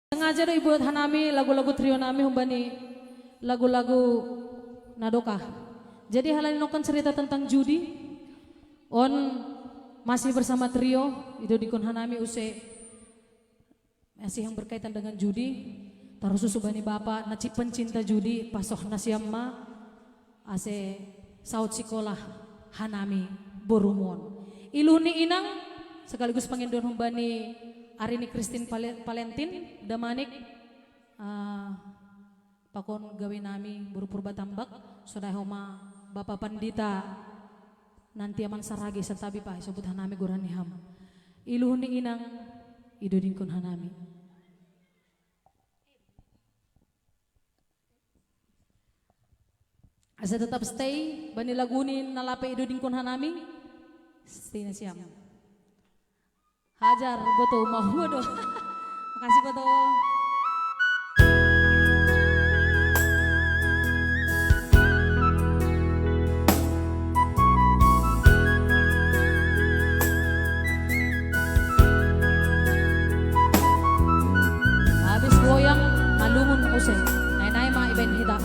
Sengaja do ibu hanami lagu-lagu trio nami humbani lagu-lagu nadoka. Jadi hal ini nokan cerita tentang judi. On masih bersama trio itu dikon hanami usai masih yang berkaitan dengan judi. Taruh susu bani bapak naci pencinta judi pasoh nasiamma ase saut sekolah hanami borumon. Iluni inang sekaligus pengendon humbani Arini Christine Valentin Damanik pakon gawe nami buru purba tambak sudah homa Bapak Pandita nanti aman saragi setabi pak sebut hanami gurani ham iluhni inang idodingkun hanami asa tetap stay bani laguni nalape idodingkun hanami stay na siam hajar betul mau bodoh makasih betul. Habis goyang malumun usai naik ma event hita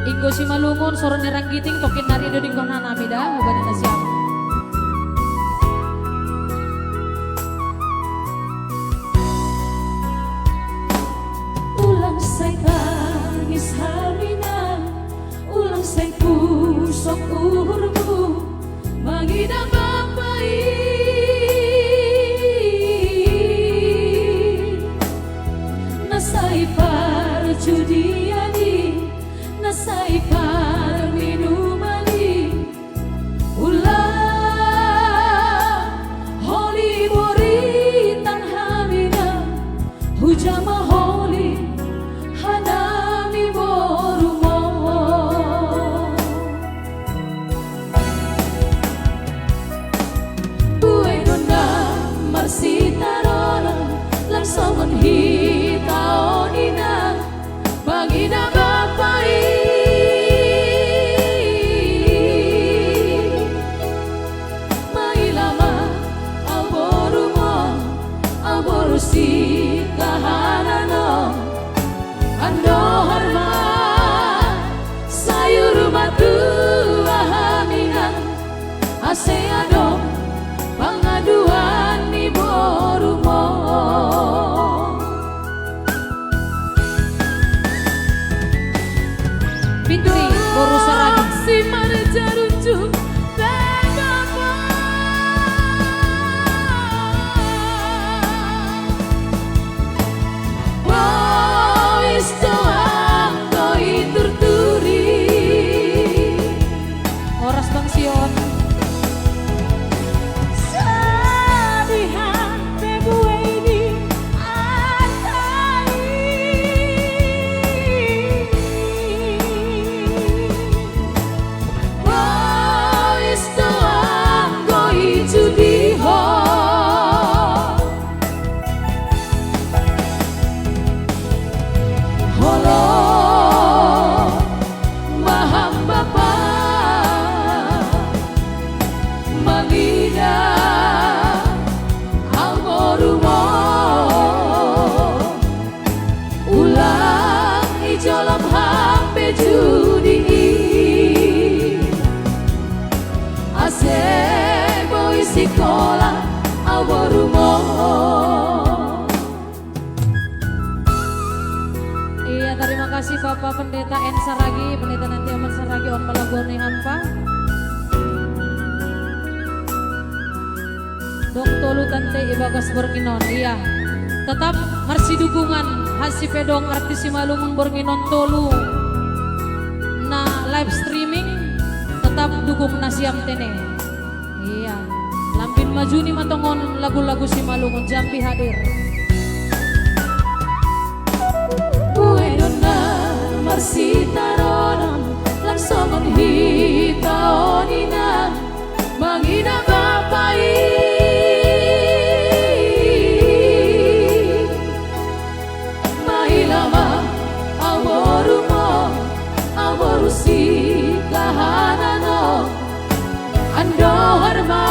Inggo si malungun soron nerang giting tokin nari do dingkon hanami dah ubani na siap. Ulang say tangis hamina, ulang say pusok uhurmu, mangidang bapai. Nasay parjudiani, nasay parminumani, ulang holi boritan hamina, hujama holi hanami borumo. Buenona marsitarona, langsung menghitaonina, magina bapai. Si kahanano ando harma sayur matu ahaminan aseado pangaduan ni borumo Fitri boru saragi si marjarunju oras bang sion Sabihan tebueni atai Bois doang goi judiho Holo maham bapa Magina almorumo ulang ijolam hampe judi ase boy sekolah almorumo. Iya terima kasih Bapak Pendeta N Saragi Pendeta nanti aman Saragi on melagoni hampa Dong tolu tante ibagas bornginon iya tetap marsi dukungan hasi pedong artis si malungun bornginon tolu na live streaming tetap dukung nasiam tene iya lampin maju ni matongon lagu-lagu si malungun jampi hadir Buenona marsitaronam langsung menghitaonina mangina bapai mailama alborumo alborusi kahanano ando harma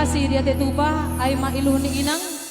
kasih dia tetupa ay mailuh ni inang